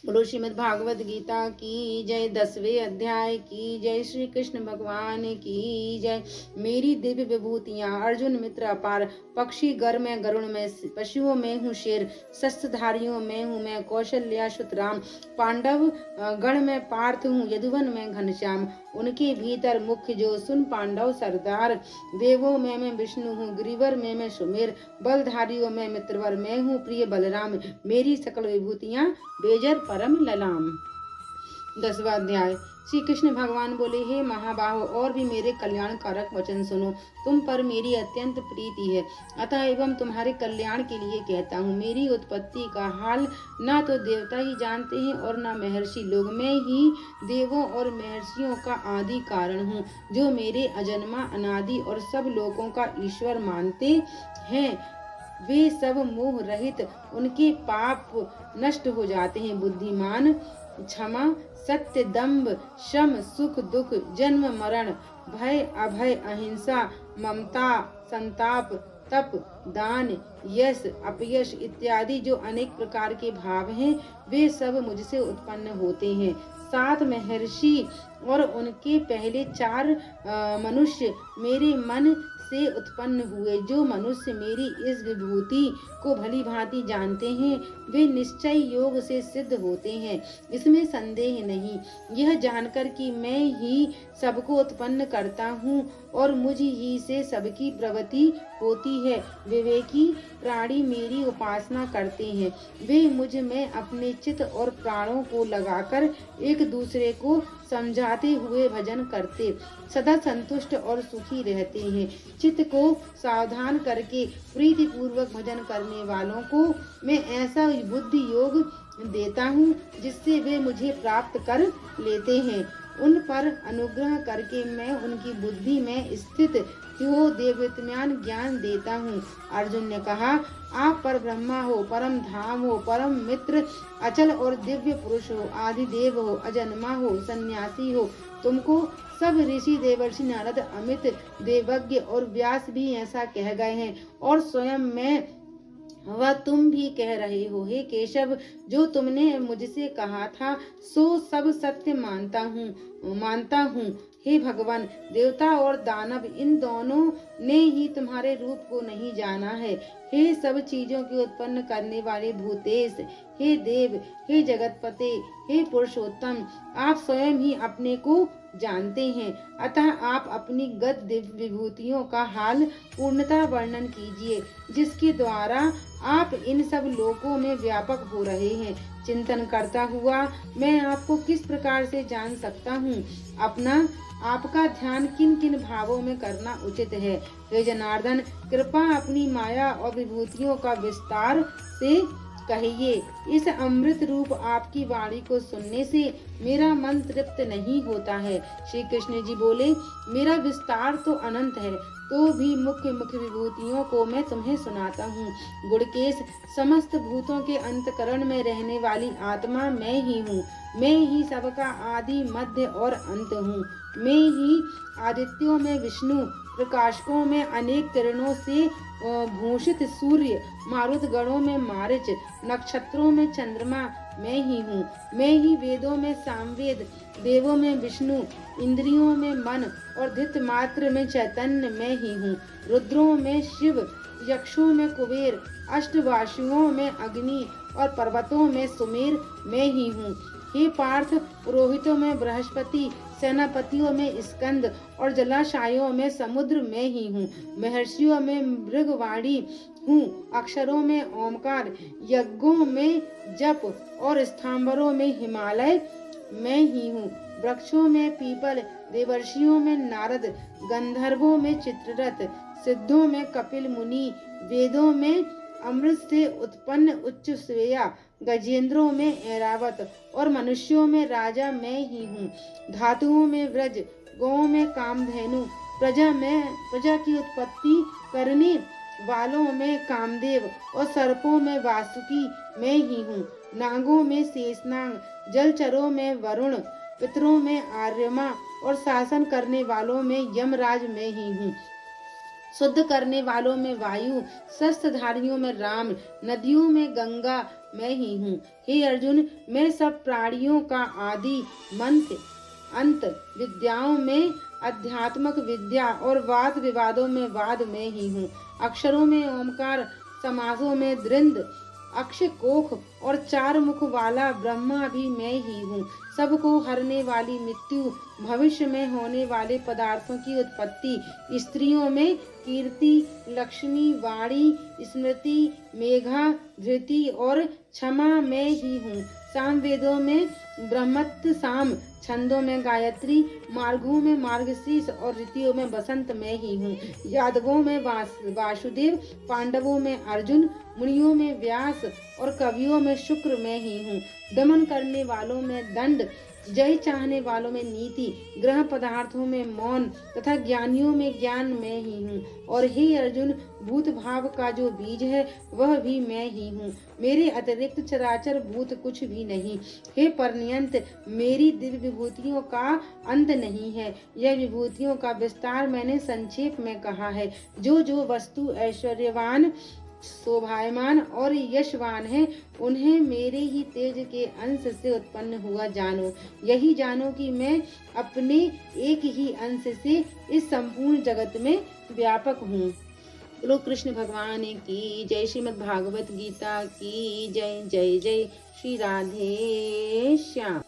बोलो श्रीमद् भागवत गीता की जय। 10वें अध्याय की जय। श्री कृष्ण भगवान की जय। मेरी दिव्य विभूतियां अर्जुन मित्र अपार। पक्षी गर में गरुण में, पशुओं में हूँ शेर, शस्त्रधारियों में हूँ मैं कौशल्या सुत राम। पांडव गण में पार्थ हूँ, यदुवन में घनश्याम। उनके भीतर मुख्य जो सुन पांडव सरदार। देवों में मैं विष्णु हूँ, गिरिवर में मैं सुमेर। बलधारियों में मित्रवर मैं हूँ प्रिय बलराम। मेरी सकल विभूतियां बेजर परम ललाम। 10वां अध्याय। श्री कृष्ण भगवान बोले, हे महाबाहो, और भी मेरे कल्याण कारक वचन सुनो। तुम पर मेरी अत्यंत प्रीति है, अतः एवं तुम्हारे कल्याण के लिए कहता हूँ। मेरी उत्पत्ति का हाल न तो देवता ही जानते हैं और न महर्षि लोग। मैं ही देवों और महर्षियों का आदि कारण हूँ, जो मेरे अजन्मा अनादि और सब लोगों का ईश्वर मानते हैं। वे सब मोह रहित, उनके पाप नष्ट हो जाते हैं। बुद्धिमान क्षमा, सत्य, दम्भ, शम, सुख दुख, जन्म मरण, भय अभय, अहिंसा, ममता, संताप, तप, दान, यश अपयश इत्यादि जो अनेक प्रकार के भाव हैं, वे सब मुझसे उत्पन्न होते हैं। 7 महर्षि और उनके पहले 4 मनुष्य मेरे मन से उत्पन्न हुए। जो मनुष्य मेरी इस विभूति को भली भांति जानते हैं, वे निश्चय योग से सिद्ध होते हैं, इसमें संदेह नहीं। यह जानकर कि मैं ही सबको उत्पन्न करता हूँ और मुझ ही से सबकी प्रवृत्ति होती है, विवेकी प्राणी मेरी उपासना करते हैं। वे मुझ में अपने चित्त और प्राणों को लगाकर एक दूसरे को समझाते हुए भजन करते सदा संतुष्ट और सुखी रहते हैं। चित्त को सावधान करके प्रीति पूर्वक भजन करने वालों को मैं ऐसा बुद्धि योग देता हूँ, जिससे वे मुझे प्राप्त कर लेते हैं। उन पर अनुग्रह करके मैं उनकी बुद्धि में स्थित हो देवत्म्यान ज्ञान देता हूँ। अर्जुन ने कहा, आप पर ब्रह्मा हो, परम धाम हो, परम मित्र, अचल और दिव्य पुरुष हो, आदि देव हो, अजन्मा हो, सन्यासी हो। तुमको सब ऋषि देवर्षि नारद अमित देवज्ञ और व्यास भी ऐसा कह गए हैं, और स्वयं मैं वह तुम भी कह रहे हो। हे केशव, जो तुमने मुझसे कहा था सो सब सत्य मानता हूँ। हे भगवान, देवता और दानव इन दोनों ने ही तुम्हारे रूप को नहीं जाना है। हे सब चीजों की उत्पन्न करने वाले भूतेश, हे देव, हे जगतपते, हे पुरुषोत्तम, आप स्वयं ही अपने को जानते हैं, अतः आप अपनी गद दिव्य विभूतियों का हाल पूर्णतः वर्णन कीजिए, जिसके द्वारा आप इन सब लोकों में व्यापक हो रहे हैं। चिंतन करता हुआ मैं आपको किस प्रकार से जान सकता हूँ? आपका ध्यान किन किन भावों में करना उचित है? हे जनार्दन, कृपा अपनी माया और विभूतियों का विस्तार से कहिए। इस अमृत रूप आपकी वाणी को सुनने से मेरा मन तृप्त नहीं होता है। श्री कृष्ण जी बोले, मेरा विस्तार तो अनंत है, तो भी मुख्य मुख्य विभूतियों को मैं तुम्हें सुनाता हूँ। गुड़केश, समस्त भूतों के अंतकरण में रहने वाली आत्मा मैं ही हूँ। मैं ही सबका आदि मध्य और अंत हूँ। मैं ही आदित्यों में विष्णु, प्रकाशकों में अनेक किरणों से भूषित सूर्य, मारुत गणों में मारिच, नक्षत्रों में चंद्रमा मैं ही हूँ। मैं ही वेदों में सामवेद, देवों में विष्णु, इंद्रियों में मन और धित मात्र में चैतन्य मैं ही हूँ। रुद्रों में शिव, यक्षों में कुबेर, अष्टवासुओं में अग्नि और पर्वतों में सुमेर मैं ही हूँ। हे पार्थ, पुरोहितों में बृहस्पति, सेनापतियों में स्कंद और जलाशयों में समुद्र मैं ही हूँ। महर्षियों में मृगवाणी हूँ, अक्षरों में ओमकार, यज्ञों में जप और स्थावरों में हिमालय मैं ही हूँ। वृक्षों में पीपल, देवर्षियों में नारद, गंधर्वों में चित्ररथ, सिद्धों में कपिल मुनि, वेदों में अमृत से उत्पन्न उच्च श्रेया, गजेंद्रों में ऐरावत और मनुष्यों में राजा मैं ही हूँ। धातुओं में व्रज, गौओं में कामधेनु, प्रजा की उत्पत्ति करने वालों में कामदेव और सर्पों में वासुकी मैं ही हूँ। नागों में शेषनाग, जलचरों में वरुण, पितरों में आर्यमा और शासन करने वालों में यमराज मैं ही हूँ। शुद्ध करने वालों में वायु, शस्त्रधारियों में राम, नदियों में गंगा मैं ही हूँ। हे अर्जुन, मैं सब प्राणियों का आदि मध्य अंत, विद्याओं में अध्यात्मक विद्या और वाद विवादों में वाद में ही हूँ। अक्षरों में ओमकार, समासों में दृंद, अक्षय कोख और चार मुख वाला ब्रह्मा भी मैं ही हूँ। सबको हरने वाली मृत्यु, भविष्य में होने वाले पदार्थों की उत्पत्ति, स्त्रियों में कीर्ति, लक्ष्मी, वाणी, स्मृति, मेघा, धृति और क्षमा मैं ही हूँ। सामवेदों में ब्रह्मत्व साम, छंदों में गायत्री, मार्गों में मार्गशीर्ष और ऋतुओं में बसंत मैं ही हूँ। यादवों में वासुदेव, पांडवों में अर्जुन, मुनियों में व्यास और कवियों में शुक्र मैं ही हूँ। दमन करने वालों में दंड, जय चाहने वालों में नीति, ग्रह पदार्थों में मौन तथा ज्ञानियों में ज्ञान मैं ही हूँ। और हे अर्जुन, भूत भाव का जो बीज है वह भी मैं ही हूँ। मेरे अतिरिक्त चराचर भूत कुछ भी नहीं। हे परनियंत, मेरी दिव्य विभूतियों का अंत नहीं है। यह विभूतियों का विस्तार मैंने संक्षेप में कहा है। जो जो वस्तु ऐश्वर्यवान, शोभायमान और यशवान है, उन्हें मेरे ही तेज के अंश से उत्पन्न हुआ जानो। यही जानो कि मैं अपने एक ही अंश से इस संपूर्ण जगत में व्यापक हूँ। बोलो कृष्ण भगवान की जय। श्रीमद् भागवत गीता की जय। जय जय श्री राधे श्याम।